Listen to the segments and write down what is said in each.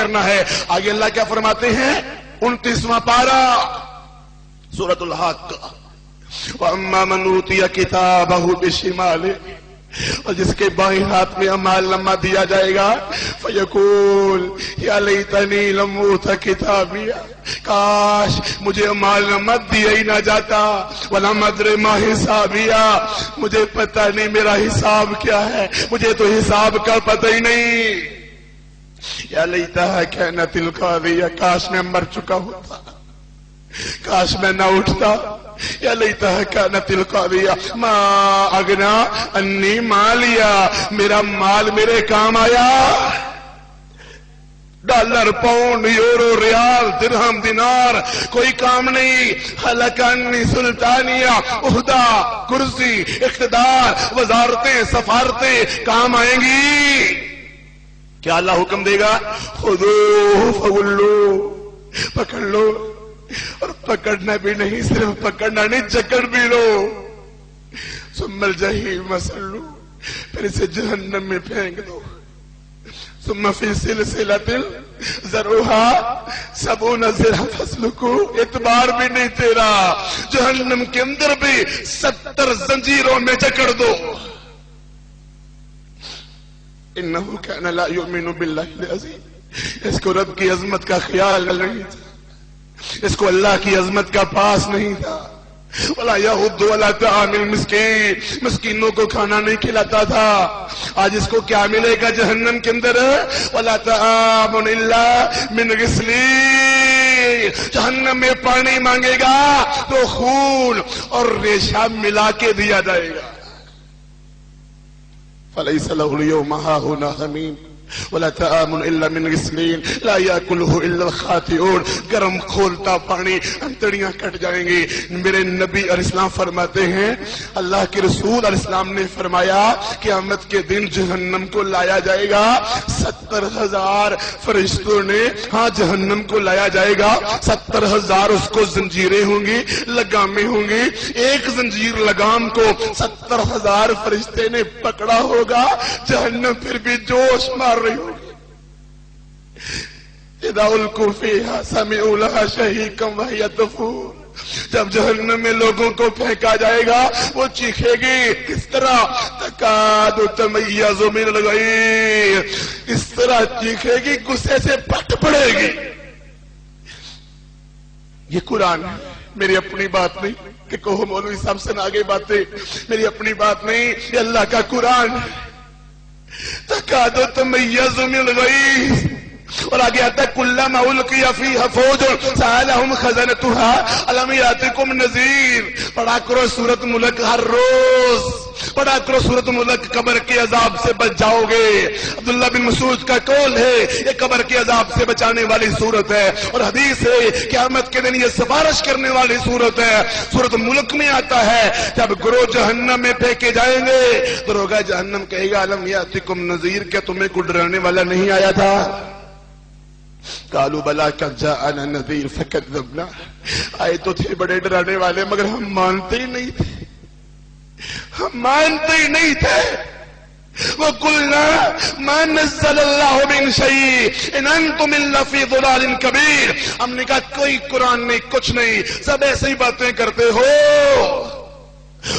کرنا ہے. آگے اللہ کیا فرماتے ہیں؟ 29واں پارہ سورۃ الحق. وَأَمَّا مَنْ أُوتِيَ كِتَابَهُ بِشِمَالِهِ، اور جس کے بائیں ہاتھ میں اعمال نامہ دیا جائے گا فَيَقُولُ يَا لَيْتَنِي لَمْ أُوتَ كِتَابِيَهْ، کاش مجھے اعمال نامہ دیا ہی نہ جاتا. وَلَمْ أَدْرِ مَا حِسَابِيَهْ، مجھے پتہ نہیں میرا حساب کیا ہے، مجھے تو حساب کا پتہ ہی نہیں. یا لیتہا کانت القاضیہ، کاش میں مر چکا ہوتا، کاش میں نہ اٹھتا. یا لیتہا کانت القاضیہ ما اغنا انی مالیا، میرا مال میرے کام آیا. ڈالر، پاؤنڈ، یورو، ریال، درہم، دینار کوئی کام نہیں. ہلک انی سلطانیہ، عہدہ، کرسی، اقتدار، وزارتیں، سفارتیں کام آئیں گی. کیا اللہ حکم دے گا؟ خذوہ فغلوہ، پکڑ لو. اور پکڑنا بھی نہیں، صرف پکڑنا نہیں، جکڑ بھی لو. ثم الجحیم صلوہ، پھر اسے جہنم میں پھینک دو. ثم فی سلسلۃ ذرعها 70 ذراعا فاسلکوہ، اعتبار بھی نہیں تیرا، جہنم کے اندر بھی 70 زنجیروں میں جکڑ دو. انہو کان لا یؤمن باللہ العظیم، اس کو رب کی عظمت کا خیال نہیں تھا، اس کو اللہ کی عظمت کا پاس نہیں تھا. وَلَا يَحُضُّ وَلَا طَعَامِ الْمِسْكِينِ، مسکینوں کو کھانا نہیں کھلاتا تھا. آج اس کو کیا ملے گا جہنم کے اندر؟ وَلَا طَعَامٌ إِلَّا مِنْ غِسْلِينٍ، جہنم میں پانی مانگے گا تو خون اور ریشہ ملا کے دیا جائے گا. فَلَيْسَ لَهُ الْيَوْمَ هَاهُنَا حَمِيمٌ وَلَا طَعَامٌ إِلَّا مِنْ غِسْلِينٍ لَا يَأْكُلُهُ إِلَّا الْخَاطِئُونَ. گرم کھولتا پانی، انتڑیاں کٹ جائیں گی. میرے نبی علیہ السلام فرماتے ہیں، اللہ کے رسول علیہ السلام نے فرمایا قیامت کے دن جہنم کو لایا جائے گا 70,000 فرشتوں نے. ہاں جہنم کو لایا جائے گا 70,000، اس کو زنجیریں ہوں گی، لگامیں ہوں گی. ایک زنجیر لگام کو 70,000 فرشتے نے پکڑا ہوگا. جہنم پھر بھی جوش مار رہی ہوگی. اذا القوا فیہا سمعوا لہا شہیقا وہی تفور، جب جہنم میں لوگوں کو پھینکا جائے گا وہ چیخے گی. کس طرح؟ تکاد تمیز من الغیظ، اس طرح چیخے گی غصے سے پھٹ پڑے گی. یہ قرآن ہے، میری اپنی بات نہیں کہ کہو مولوی صاحب سے آگے باتیں، میری اپنی بات نہیں، یہ اللہ کا قرآن ہے. تکاد تمیز من الغیظ، اور آگے آتا ہے کلما القی فیہا فوج سألہم خزنتها الم یاتکم نذیر. پڑھا کرو سورۃ ملک ہر روز، پڑھا کرو سورۃ ملک، قبر کے عذاب سے بچ جاؤ گے. عبداللہ بن مسعود کا قول ہے یہ قبر کے عذاب سے بچانے والی سورت ہے، اور حدیث ہے قیامت کے دن یہ سفارش کرنے والی سورت ہے. سورۃ ملک میں آتا ہے جب گروہ جہنم میں پھینکے جائیں گے دروغہ جہنم کہے گا الم یاتکم نذیر، کیا تمہیں کوئی ڈرانے والا نہیں آیا تھا؟ قالوا بلا قد جاءنا نذیر فکذبنا، آئے تو تھے بڑے ڈرانے والے مگر ہم مانتے ہی نہیں تھے، ہم مانتے ہی نہیں تھے. وَقُلْنَا مَا نَزَّلَ اللَّهُ مِن شَيْءٍ إِنْ أَنْتُمْ إِلَّا فِي ضَلَالٍ كَبِيرٍ. ہم نے کہا کوئی قرآن نہیں، کچھ نہیں، سب ایسے ہی باتیں کرتے ہو.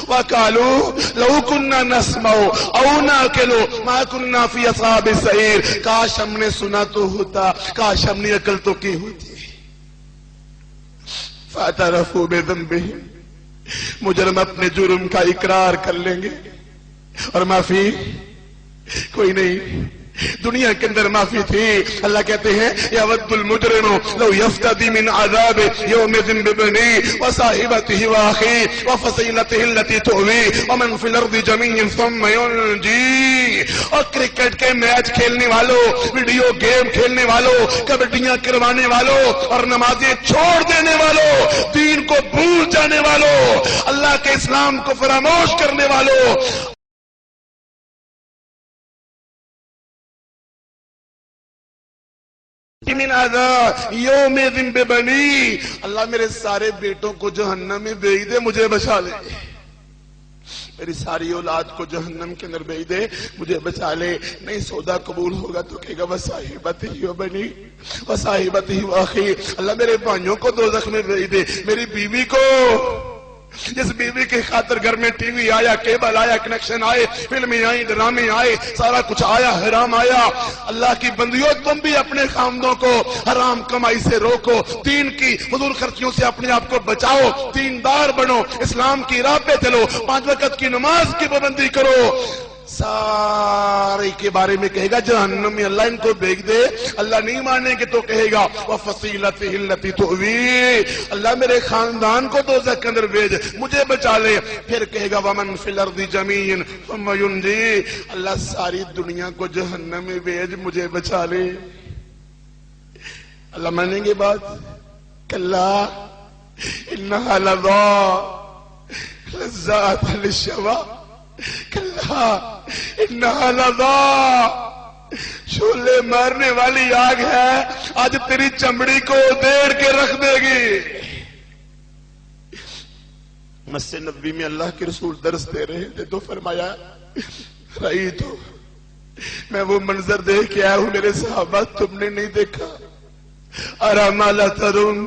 وَقَالُوا لَوْ كُنَّا نَسْمَعُ أَوْ نَعْقِلُ مَا كُنَّا فِي أَصْحَابِ السَّعِيرِ، کاش ہم نے سنا تو ہوتا، کاش ہم نے عقل تو کی ہوتی. فَاعْتَرَفُوا بِذَنبِهِمْ، مجرم اپنے جرم کا اقرار کر لیں گے اور معافی کوئی نہیں. دنیا کے اندر معافی تھی. اللہ کہتے ہیں یود المجرم لو یفتدی من عذاب یومئذ ببنیہ وصاحبتہ واخیہ وفصیلتہ التی تؤویہ ومن فی الارض جميعا ثم ینجیہ. اور کرکٹ کے میچ کھیلنے والوں، ویڈیو گیم کھیلنے والوں، کبڈیاں کروانے والوں اور نمازیں چھوڑ دینے والوں، دین کو بھول جانے والوں، اللہ کے اسلام کو فراموش کرنے والوں، من عذاب یومئذ ببنی، اللہ میرے سارے بیٹوں کو جہنم میں بھیج دے، مجھے بچا لے. میری ساری اولاد کو جہنم کے اندر بھیج دے، مجھے بچا لے۔ نہیں سودا قبول ہوگا تو کہے گا وصاحبتی و بنی وصاحبتی و اخی، اللہ میرے بھائیوں کو دوزخ میں بھیج دے، میری بیوی کو، جس بیوی کی خاطر گھر میں ٹی وی آیا، کیبل آیا، کنیکشن آئے، فلمیں آئی، ڈرامے آئے، سارا کچھ آیا، حرام آیا۔ اللہ کی بندیوں تم بھی اپنے خامدوں کو حرام کمائی سے روکو، دین کی فضول خرچیوں سے اپنے آپ کو بچاؤ، دیندار بنو، اسلام کی راہ پہ چلو، 5 وقت کی نماز کی پابندی کرو۔ سارے کے بارے میں کہے گا جہنم میں اللہ ان کو بھیج دے، اللہ نہیں مانیں گے تو کہے گا وَفَصِيلَتِهِ الَّتِي تُؤْوِي، اللہ میرے خاندان کو دوزخ کے اندر بھیج، مجھے بچا لے۔ پھر کہے گا وَمَنْ فِي الْأَرْضِ جَمِيعًا ثُمَّ يُنْجِي، اللہ ساری دنیا کو جہنم میں بھیج، مجھے بچا لے۔ اللہ مانیں گے بات؟ کلا انہا لَظَىٰ لَذَّاتٌ لِلشَّوَىٰ، کلا انہا لَظَىٰ شولے مارنے والی آگ ہے، آج تیری چمڑی کو ادھیڑ کے رکھ دے گی۔ مسجد نبوی میں اللہ کے رسول درس دے رہے تھے تو فرمایا رہی تو میں وہ منظر دیکھ کے آیا ہوں میرے صحابہ، تم نے نہیں دیکھا، ارا ما لا ترون،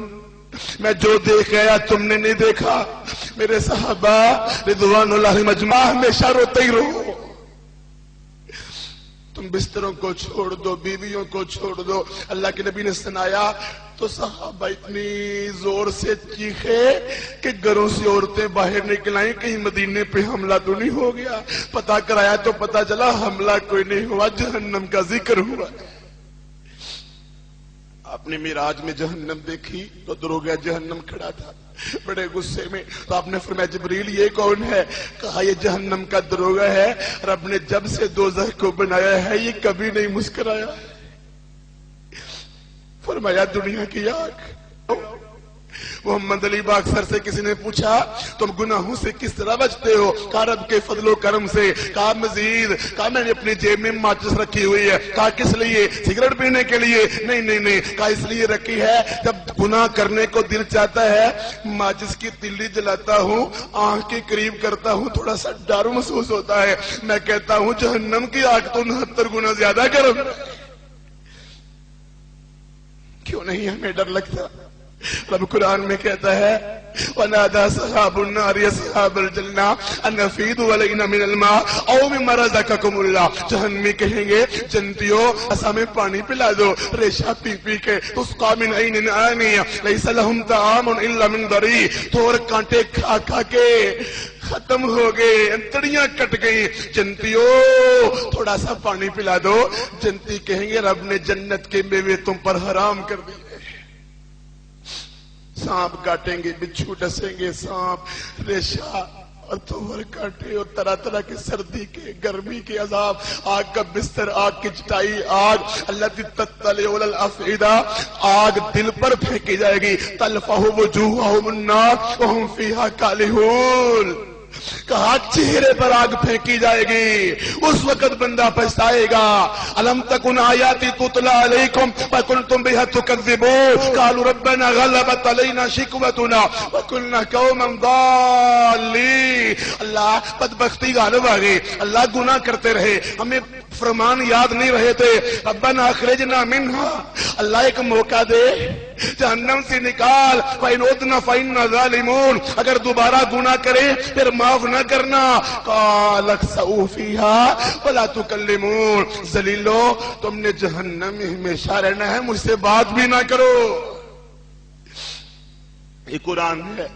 میں جو دیکھ گیا تم نے نہیں دیکھا۔ میرے صحابہ رضوان اللہ مجمع ہمیشہ روتے ہی رہو، تم بستروں کو چھوڑ دو، بیویوں کو چھوڑ دو۔ اللہ کے نبی نے سنایا تو صحابہ اتنی زور سے چیخے کہ گھروں سے عورتیں باہر نکل آئیں، کہیں مدینے پہ حملہ تو نہیں ہو گیا۔ پتہ کرایا تو پتہ چلا حملہ کوئی نہیں ہوا، جہنم کا ذکر ہوا۔ آپ نے معراج میں جہنم دیکھی تو دروغہ جہنم کھڑا تھا بڑے غصے میں، تو آپ نے فرمایا جبریل یہ کون ہے؟ کہا یہ جہنم کا دروغہ ہے، رب نے جب سے دوزخ کو بنایا ہے یہ کبھی نہیں مسکرایا۔ فرمایا دنیا کی آگ۔ محمد علی باکسر سے کسی نے پوچھا تم گناہوں سے کس طرح بچتے ہو؟ کہا رب کے فضل و کرم سے۔ کہا مزید، کہا میں نے اپنی جیب میں ماچس رکھی ہوئی ہے۔ کہا کس لیے؟ سگریٹ پینے کے لیے؟ نہیں، کہا اس لیے رکھی ہے جب گناہ کرنے کو دل چاہتا ہے ماچس کی تلی جلاتا ہوں، آنکھ کے قریب کرتا ہوں، تھوڑا سا ڈر محسوس ہوتا ہے، میں کہتا ہوں جہنم کی آگ تو 69 گنا زیادہ گرم۔ کیوں نہیں ہمیں ڈر لگتا؟ رب قرآن میں کہتا ہے وَنَادَى صَحَابُ النَّارِ أَصْحَابَ الْجَنَّةِ أَنْ أَفِيضُوا عَلَيْنَا مِنَ الْمَاءِ أَوْ مِمَّا رَزَقَكُمُ اللَّهُ، جہنمی کہیں گے جنتیوں ہمیں پانی پلا دو، ریشہ پی پی کے، تُسْقَىٰ مِنْ عَيْنٍ آنِيَةٍ لَيْسَ لَهُمْ طَعَامٌ إِلَّا مِنْ ضَرِيعٍ، تور کانٹے کھا کھا کے ختم ہو گئے، انتڑیاں کٹ گئی۔ جنتیوں تھوڑا سا پانی پلا دو، جنتی کہیں گے رب نے جنت کے میوے تم پر حرام کر دیے، سانپ کاٹیں گے، بچھو ڈسیں گے، سانپ، ریشہ اور تور کاٹے اور طرح طرح کے سردی کے، گرمی کے عذاب، آگ کا بستر، آگ کی چٹائی، آگ التی تطلع علی الافئدہ، آگ دل پر پھینکی جائے گی، تلفح وجوہہم النار وہم فیہا کالحون، کہا چہرے پر آگ پھینکی جائے گی، اس وقت بندہ پچھتائے گا۔ الم تکن آیاتی تتلی علیکم فکنتم بها تکذبون قالوا ربنا غلبت علینا شقوتنا وکنا قوما ضالین، اللہ بدبختی غالب آ گئی، اللہ گناہ کرتے رہے، ہمیں فرمان یاد نہیں رہے تھے، ربنا اخرجنا منہا، اللہ ایک موقع دے، جہنم سے نکال، فَإِنْ عُدْنَا فَإِنَّا ظَالِمُونَ، اگر دوبارہ گناہ کرے پھر معاف نہ کرنا۔ قَالَ اخْسَئُوا فِيهَا وَلَا تُكَلِّمُونَ، ذلیلو تم نے جہنم میں ہمیشہ رہنا ہے، مجھ سے بات بھی نہ کرو۔ یہ قرآن ہے۔